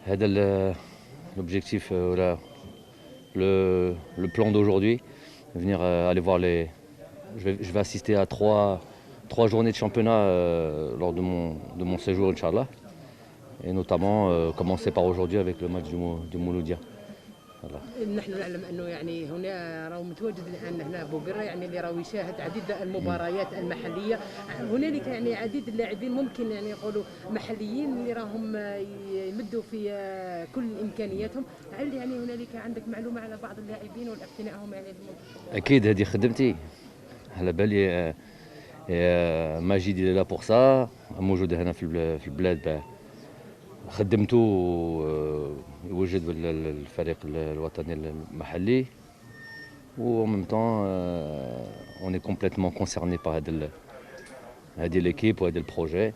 هذا l'objectif, le plan d'aujourd'hui, venir aller voir les. Je vais assister à trois journées de championnat lors de mon séjour, Inch'Allah. Et notamment commencer par aujourd'hui avec le match du Mouloudia. Voilà. نحن نعلم انه يعني هنا راهو متواجد الان هنا بوقرة يعني اللي راهو يشاهد عديد المباريات المحليه. هنالك يعني عديد اللاعبين ممكن يعني يقولوا محليين اللي راهم يمدوا في كل امكانياتهم. هل يعني هنالك عندك معلومه على بعض اللاعبين والاقتناءهم يعني اكيد هذه خدمتي على بالي. ماجد اللي لا بور سا موجود هنا في البلاد خدمته يوجد الفريق الوطني المحلي و en même temps on est complètement concerné par هذه l'équipe وهذا البروجي.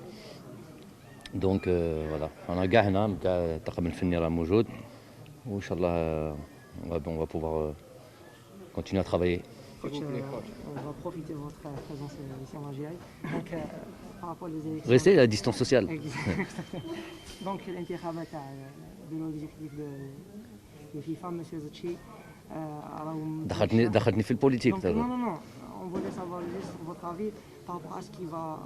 دونك فوالا انا كاع هنا كاع الطاقم الفني راه موجود وان شاء الله on va pouvoir continuer à travailler. Coach, on va profiter de votre présence ici en Algérie. Donc, par rapport aux élections. Restez à la distance sociale. Donc, l'intérêt de l'objectif de FIFA, M. Zetchi. دخلتني في البوليتيك. Non. On voulait savoir juste votre avis par rapport à ce qui va.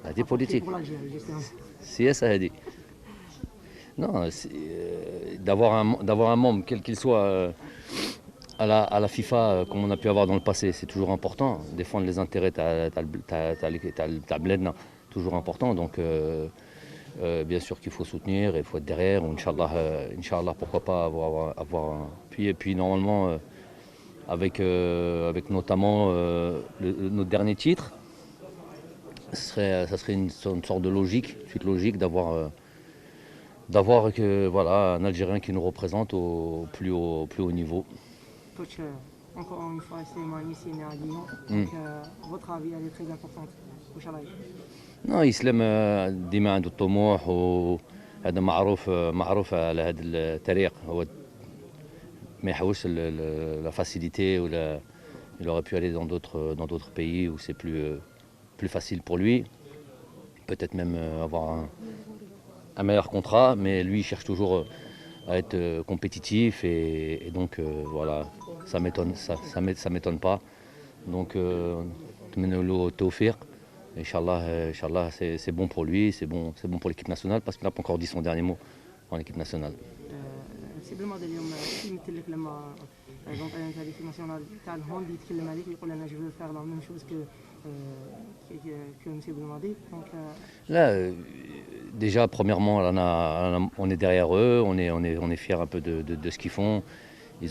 هذه بوليتيك. Pour l'Algérie, justement. سياسة هذه. Non, d'avoir un membre, quel qu'il soit, à la FIFA, comme on a pu avoir dans le passé, c'est toujours important. Défendre les intérêts, t'as bled, toujours important. Donc, bien sûr qu'il faut soutenir, il faut être derrière. Inch'Allah, pourquoi pas avoir un appui. Et puis, normalement, avec notamment notre dernier titre, ça serait une sorte de suite logique d'avoir un Algérien qui nous représente au plus haut niveau. Coach, encore une fois, c'est moi ici né à Lyon. Donc, votre avis, elle est très importante. Non, يسلم ديما عنده الطموح وهذا معروف على هذا الطريق. هو ما يحوش la facilité ou il aurait pu aller dans d'autres pays où c'est plus facile pour lui. Peut-être même avoir un meilleur contrat, mais lui il cherche toujours à être compétitif et donc voilà, ça m'étonne pas. Donc Tmenolo Tawfiq, Inch'Allah c'est bon pour lui, c'est bon pour l'équipe nationale parce qu'il n'a pas encore dit son dernier mot en équipe nationale. سيبل اليوم كيمثل لك لما دونك تاع ليكيب ناسيونال تاع الهوند يتكلم عليك يقول انا جو فير لا ميم شوز que M. Belmadi. Là, déjà, premièrement, on est derrière eux, on est fiers un peu de ce qu'ils font. Ils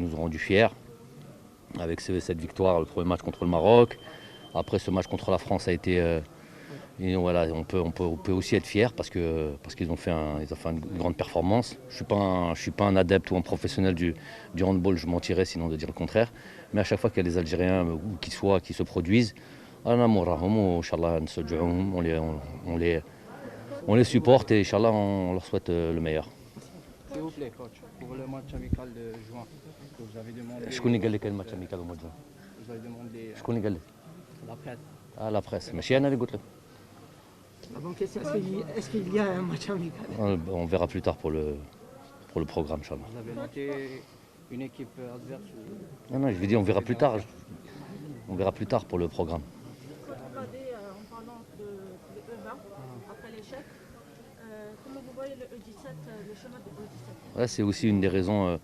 nous ont rendu fiers avec cette victoire, le premier match contre le Maroc. Après, ce match contre la France a été... on peut aussi être fier parce qu'ils ont fait une grande performance. Je suis pas un adepte ou un professionnel du handball, je mentirais sinon de dire le contraire. Mais à chaque fois qu'il y a des Algériens qui se produisent, on les supporte et Inch'Allah on leur souhaite le meilleur. S'il vous plaît, coach, pour le match amical de juin, que vous avez demandé. Je connais quel match amical au mois de juin. Vous avez demandé. Je connais la presse. Ah, la presse. Mais chez Anna, Donc, est-ce qu'il y a un match amical? On verra plus tard pour le programme, Inch'Allah. Vous avez noté une équipe adverse ou... Non, je vais dire on verra plus tard. On verra plus tard pour le programme. En parlant de E20, après l'échec, comment vous voyez le E17, le chemin de E17? Ouais, c'est aussi une des raisons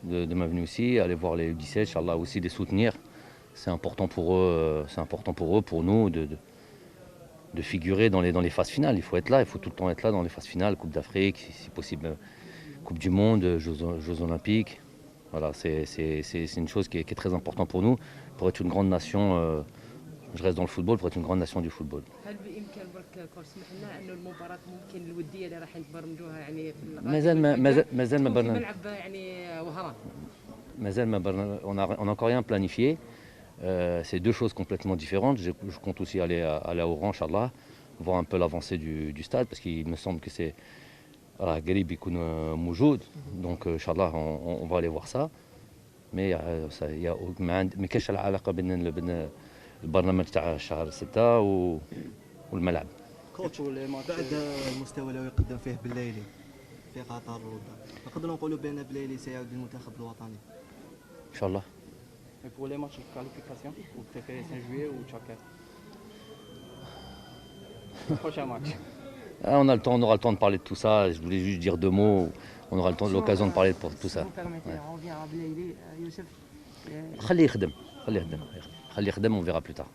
de ma venue ici, aller voir les U17, Inch'Allah aussi les soutenir. C'est important pour eux, pour nous, de figurer dans les phases finales. Il faut être là, il faut tout le temps être là dans les phases finales, Coupe d'Afrique, si possible Coupe du Monde, Jeux Olympiques. Voilà, c'est une chose qui est très importante pour nous, pour être une grande nation. Je reste dans le football, pour être une grande nation du football. On n'a encore rien planifié. C'est deux choses complètement différentes. Je compte aussi aller à Oran, Inch'Allah, voir un peu l'avancée du stade, parce qu'il me semble que c'est Garib Ikoun Moujoud. Donc, Inch'Allah, on va aller voir ça. Mais ما كاش العلاقة بين البرنامج تاع شهر 6 والملعب. كوتش pour les matchs, بعد المستوى اللي يقدم فيه بلايلي في قطر نقدروا نقولوا بان بلايلي سيعود للمنتخب الوطني. ان شاء الله. et pour les matchs de qualification, vous préférez Saint-Juillet ou Tchakar? Le prochain match. On aura le temps de parler de tout ça. Je voulais juste dire 2 mots. On aura l'occasion de parler de tout Si ça. vous permettez, on revient à Blayley, Youssef. خليه يخدم. On verra plus tard.